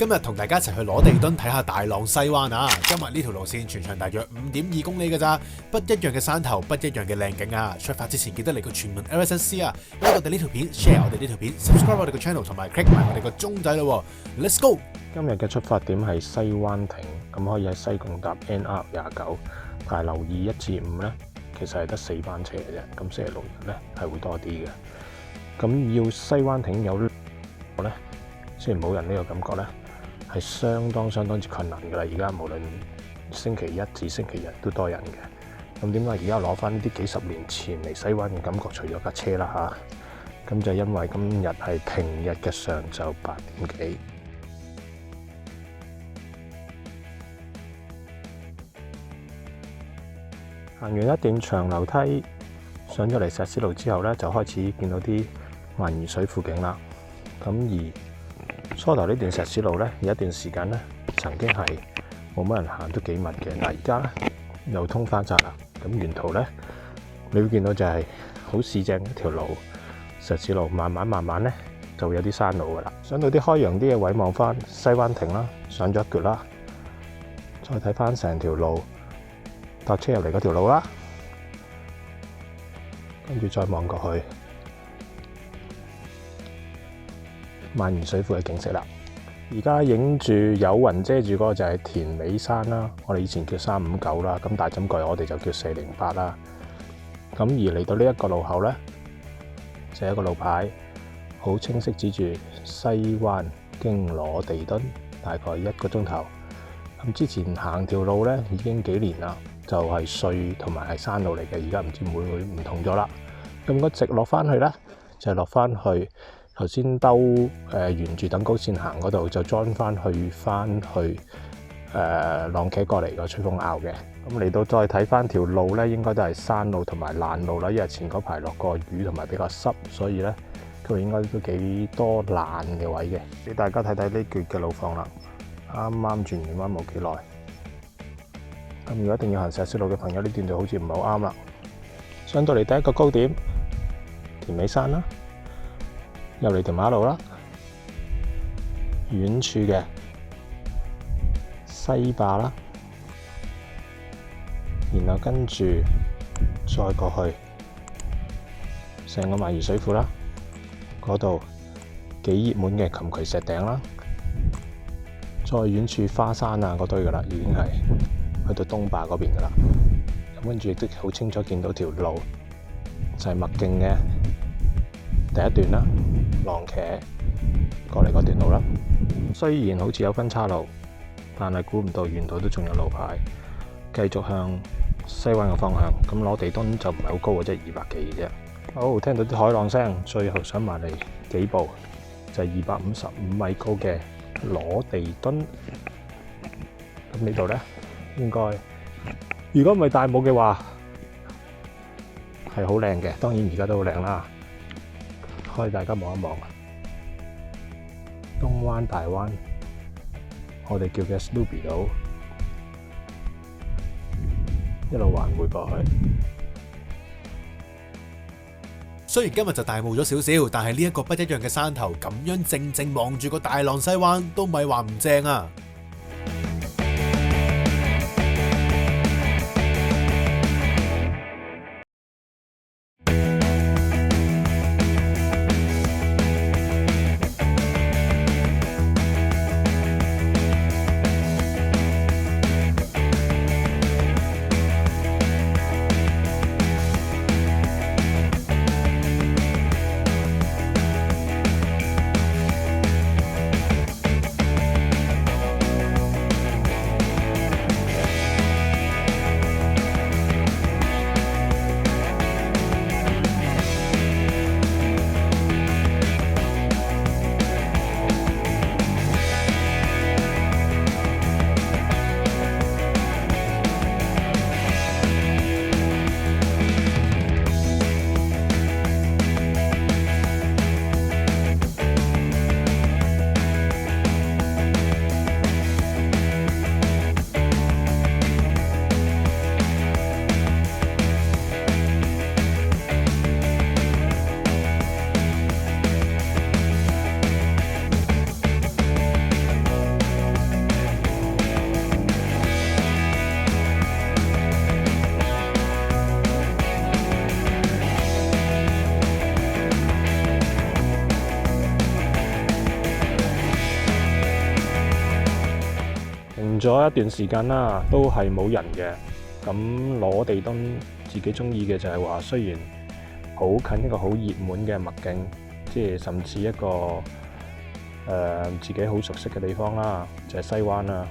今日同大家一齊去攞地墩睇下大浪西灣啊！今日呢條路線全長大約5.2公里嘅咋，不一樣嘅山頭，不一樣嘅靚景啊！出發之前記得嚟個全民 RSS 啊！like 我哋呢條片 ，share 我哋呢條片 ，subscribe 我哋個 channel 同埋 click 埋我哋個鐘仔咯喎 ！Let's go！ 今日嘅出發點係西灣亭，咁可以喺西貢搭 NR29，但係留意1至5呢，其實係得4班車嘅啫，咁星期六日呢係會多啲嘅。咁要西灣亭有呢，雖然冇人呢個感覺呢，係相當之困難㗎啦。而家無論星期一至星期日都多人嘅。咁點解而家攞翻啲幾十年前嚟西灣嘅感覺，除咗架車啦嚇，咁就因為今日係平日嘅上晝8點幾。行完一段長樓梯，上咗嚟石屎路之後呢，就開始見到啲萬宜水富景啦。咁而初頭呢段石屎路呢，有一段時間呢，曾經係冇乜人行，都幾密嘅。但係而家呢，又通翻晒啦。咁沿途呢，你會見到就係好市正一條路，石屎路慢慢呢，就會有啲山路噶啦。上到啲開揚啲嘅位，望翻西灣亭啦，上咗一橛啦，再睇翻成條路。搭車入嚟嗰條路啦，跟住再望過去，萬宜水庫嘅景色啦。而家影住有雲遮住嗰個就係田尾山啦，我哋以前叫359啦，咁大針蓋我哋就叫408啦。咁而嚟到呢一個路口呢，就係一個路牌，好清晰指住西灣經攞地墩，大概1個鐘頭。咁之前行條路呢已經幾年啦。就係隧同埋係山路嚟嘅，而家唔知會唔會唔同咗啦。咁如果直落翻去呢，就係落翻去頭先兜沿住等高線行嗰度，就 join 翻去浪茄過嚟個吹風坳嘅。咁嚟到再睇翻條路呢，應該都係山路同埋爛路啦，因為前嗰排落過雨同埋比較濕，所以呢，佢應該都幾多爛嘅位嘅。俾大家睇睇呢橛嘅路況啦，啱啱轉完彎冇幾耐。咁如果一定要行石屎路嘅朋友，呢段就好似唔係好啱啦。上到嚟第一個高點，田尾山啦，入嚟條馬路啦，遠處嘅西壩啦，然後跟住再過去，成個萬宜水庫啦，嗰度幾熱門嘅琴渠石頂啦，再遠處花山啊嗰堆噶啦，已經係。去到東壩嗰邊噶啦，咁跟住亦都好清楚見到條路就係麥徑嘅第一段啦，浪茄過嚟嗰段路啦。雖然好似有分岔路，但係估唔到沿途都仲有路牌，繼續向西灣嘅方向。咁攞地墩就唔係好高嘅啫，200幾嘅啫。好，聽到啲海浪聲，最後上埋嚟幾步就係255米高嘅攞地墩。咁呢度咧？應該，如果唔係大霧嘅話，係好靚嘅。當然而家都好靚啦，可以大家望一望。東灣大灣，我哋叫嘅 Snoopy 島，一路環迴過去。雖然今日就大霧咗少少，但係呢一個不一樣嘅山頭，咁樣靜靜望住個大浪西灣，都咪話唔正啊！行咗一段時間啦，都係冇人嘅。咁攞地墩自己中意嘅就係話，雖然好近一個好熱門嘅秘境，即係甚至一個自己好熟悉嘅地方啦，就係西灣啦。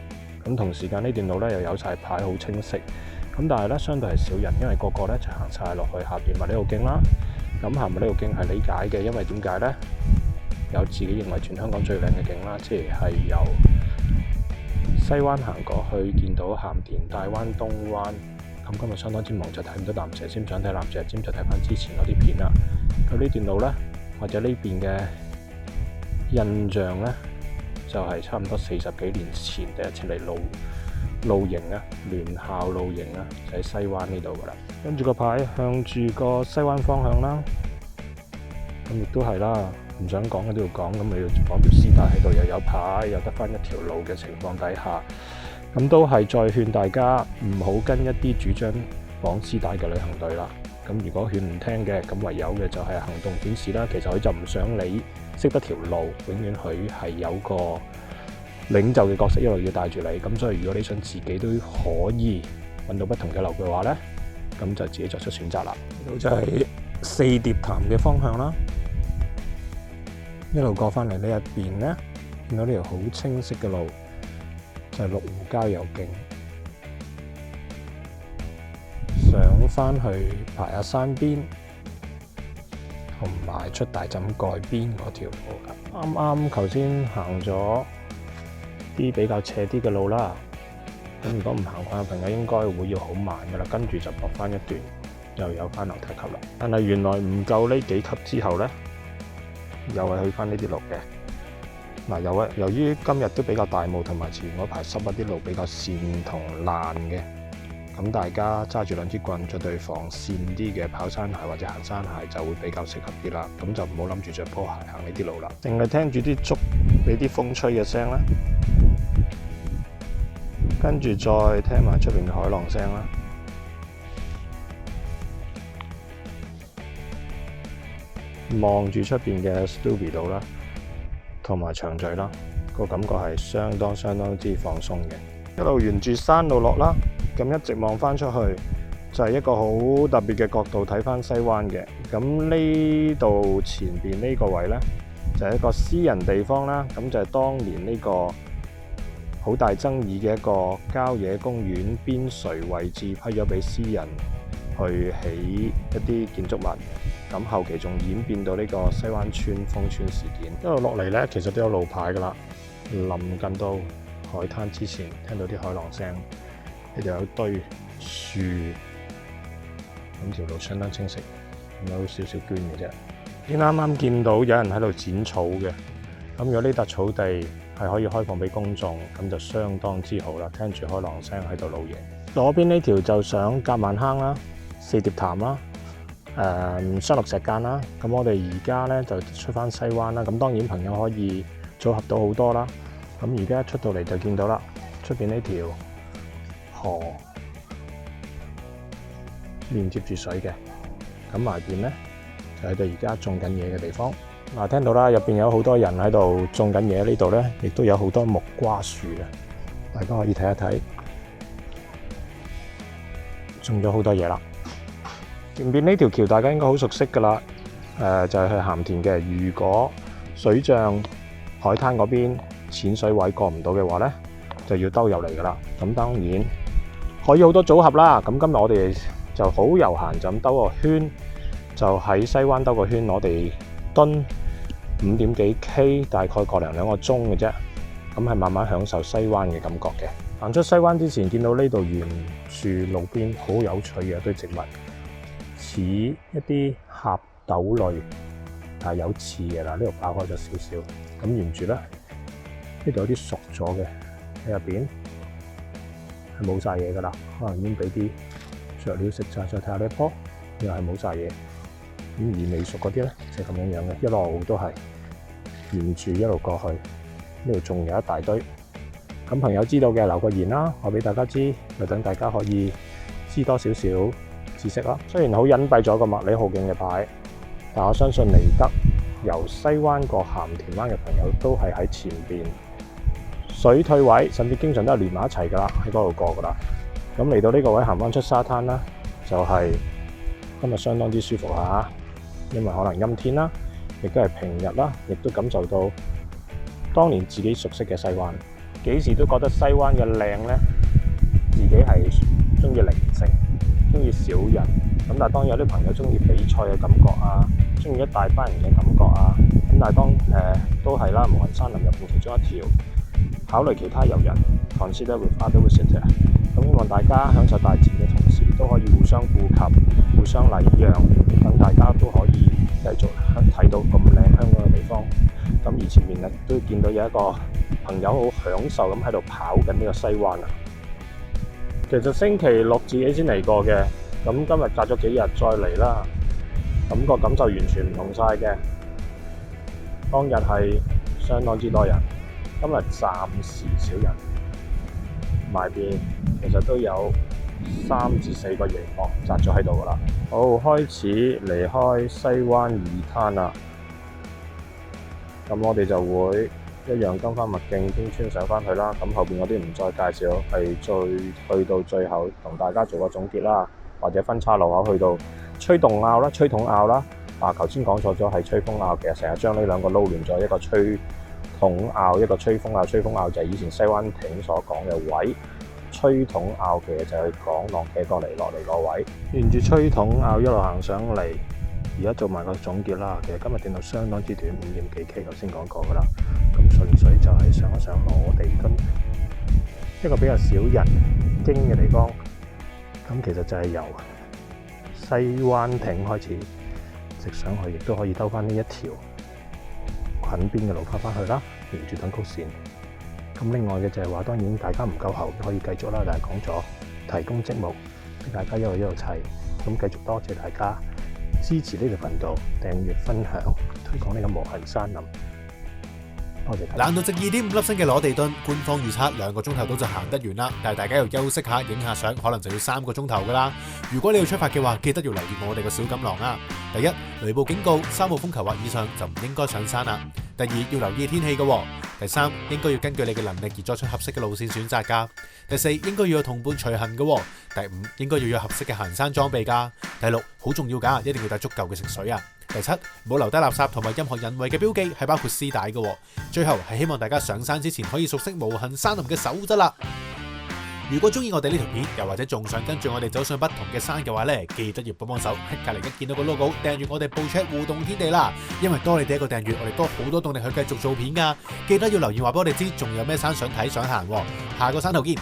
咁同時間呢段路咧又有晒牌，好清晰。咁但係咧相對係少人，因為個個咧就行晒落去下邊麥理浩徑啦。咁行麥理浩徑係理解嘅，因為點解咧？有自己認為全香港最靚嘅景啦，即係由西灣行過去，見到鹹田、大灣、東灣。咁今日相當之忙，就睇唔到南蛇尖，想睇南蛇尖就睇翻之前嗰啲片啦。咁呢段路咧，或者呢邊嘅印象咧，就係差唔多40幾年前第一次嚟露營啊，聯校露營啊，就喺西灣呢度噶啦。跟住個牌向住個西灣方向啦，咁亦都係啦。唔想講喺呢度講，咁你要綁條絲帶喺度，又有牌，又得翻一條路嘅情況底下，咁都係再勸大家唔好跟一啲主張綁絲帶嘅旅行隊啦。咁如果勸唔聽嘅，咁唯有嘅就係行動顯示啦。其實佢就唔想你識得條路，永遠佢係有個領袖嘅角色，一路要帶住你。咁所以如果你想自己都可以揾到不同嘅路嘅話呢，咁就自己作出選擇啦。呢度就係四疊潭嘅方向啦。一路過返嚟呢一邊呢，見到呢條好清晰嘅路，就係麓湖郊遊徑。上返去排下山邊，同埋出大枕蓋邊嗰條路。啱啱頭先行咗啲比較斜啲嘅路啦，咁如果唔行慣嘅朋友應該會要好慢噶啦，跟住就駁返一段，又有返樓梯級啦。但係原來唔夠呢幾級之後呢，又係去翻呢啲路嘅。嗱，由於今日都比較大霧，同埋前嗰排濕啊，啲路比較跣同爛嘅，咁大家揸住兩支棍，着對防跣啲嘅跑山鞋或者行山鞋就會比較適合啲啦。咁就唔好諗住着波鞋行呢啲路啦，淨係聽住啲竹俾啲風吹嘅聲啦，跟住再聽埋出邊嘅海浪聲啦。望住出邊嘅 Stouby 啦，同埋長咀啦，個感覺係相當之放鬆嘅。一路沿住山路落啦，咁一直望翻出去就係一個好特別嘅角度睇翻西灣嘅。咁呢度前邊呢個位呢，就係一個私人地方啦，咁就係當年呢個好大爭議嘅一個郊野公園邊陲位置批咗俾私人去起一啲建築物。咁後期仲演變到呢個西灣村封村事件。一路落嚟呢，其實都有路牌噶啦。臨近到海灘之前，聽到啲海浪聲，呢度有堆樹，咁條路相當清晰，有少少捐嘅啫。啱啱見到有人喺度剪草嘅，咁如果呢笪草地係可以開放俾公眾，咁就相當之好啦。聽住海浪聲喺度露營。左邊呢條就上夾萬坑啦、四疊潭啦。雙鹿石澗啦，咁我哋而家咧就出翻西灣啦。咁當然朋友可以組合到好多啦。咁而家出到嚟就見到啦，出邊呢條河連接住水嘅，咁埋邊咧就喺度而家種緊嘢嘅地方。嗱，聽到啦，入邊有好多人喺度種緊嘢，呢度咧亦都有好多木瓜樹嘅，大家可以睇一睇，種咗好多嘢啦。前邊呢條橋大家應該好熟悉㗎啦，就係去鹹田嘅。如果水漲海灘嗰邊淺水位過唔到嘅話呢，就要兜入嚟㗎啦。咁當然可以好多組合啦。咁今日我哋就好悠閒，就咁兜個圈，就喺西灣兜個圈。我哋蹲5點幾 K， 大概個零2個鐘嘅啫。咁係慢慢享受西灣嘅感覺嘅。行出西灣之前，見到呢度原樹路邊好有趣嘅一堆植物。似一啲合豆類，但係有刺嘅啦，呢度爆開咗少少。咁沿住咧，呢度有啲熟咗嘅喺入邊，係冇晒嘢噶啦，可能已經俾啲雀鳥食晒。再睇下呢一棵，又係冇晒嘢。咁而未熟嗰啲咧，就係咁樣樣嘅，一路都係沿住一路過去。呢度仲有一大堆。咁朋友知道嘅留個言啦，我俾大家知，就等大家可以知多少少知識啦。雖然好隱蔽咗個麥理浩徑嘅牌，但我相信嚟得由西灣過鹹田灣嘅朋友都係喺前邊水退位，甚至經常都係連埋一齊㗎啦，喺嗰度過㗎啦。咁嚟到呢個位行翻出沙灘啦，就係今日相當之舒服嚇，因為可能陰天啦，亦都係平日啦，亦都感受到當年自己熟悉嘅西灣。幾時都覺得西灣嘅靚呢，自己係中意寧靜，中意少人。咁但係當有啲朋友中意比賽嘅感覺啊，中意一大班人嘅感覺啊，咁但係當都係啦，無痕山林入面其中一條，考慮其他遊人 consider with other visitor。咁希望大家享受大自然嘅同時，都可以互相顧及、互相禮讓，等大家都可以繼續睇到咁靚香港嘅地方。咁而前面都見到有一個朋友好享受咁喺度跑緊呢個西灣啊。其實星期六自己先嚟過嘅，咁今日隔咗幾日再嚟啦，咁個感受完全唔同晒嘅。當日係相當之多人，今日暫時少人。埋邊其實都有3至4個營幕紮咗喺度噶啦。好，開始離開西灣二灘啦。咁我哋就會一樣跟翻麥徑邊村上翻去啦。咁後邊嗰啲唔再介紹，係去到最後同大家做個總結啦，或者分岔路口去到吹洞坳啦、吹筒坳啦。頭先講錯咗係吹風坳嘅，成日將呢兩個撈亂咗，一個吹筒坳，一個吹風坳。吹風坳就係以前西灣亭所講嘅位，吹筒坳嘅就係講浪茄過嚟落嚟個位。沿住吹筒坳一路行上嚟，而家做埋個總結啦。其實今日電路相當之短，5點幾 K 頭先講過噶啦。咁純粹就係上一上羅地墩，一個比較少人經嘅地方。咁其實就係由西灣亭開始直上去，亦都可以兜翻呢一條裙邊嘅路翻去啦，沿住等曲線。咁另外嘅就係話，當然大家唔夠喉可以繼續啦，但係講咗提供積木俾大家一路砌。咁繼續多謝大家支持呢個頻道，訂閱、分享、推廣呢個無痕山林。多謝大家。爛到值2.5粒星嘅羅地墩，官方預測2個鐘頭都就行得完啦，但係大家要休息下、影下相，可能就要3個鐘頭噶啦。如果你要出發嘅話，記得要留意我哋個小錦囊啊。第一，雷暴警告，3號風球或以上就唔應該上山啦。第二，要留意天氣嘅。第三，應該要根據你嘅能力而作出合適嘅路線選擇㗎。第四，應該要有同伴隨行嘅。第五，應該要有合適嘅行山裝備㗎。第六，好重要㗎，一定要帶足夠嘅食水啊。第七，唔好留低垃圾同埋任何人為嘅標記，係包括絲帶嘅。最後係希望大家上山之前可以熟悉無痕山林嘅守則啦。如果中意我哋呢條片，又或者仲想跟住我哋走上不同嘅山嘅話呢，記得要幫手喺隔離一見到個 logo 訂閱我哋部車互動天地啦。因為多你哋一個訂閱，我哋多好多動力去繼續做片噶。記得要留言話俾我哋知，仲有咩山想睇想行。下個山頭見。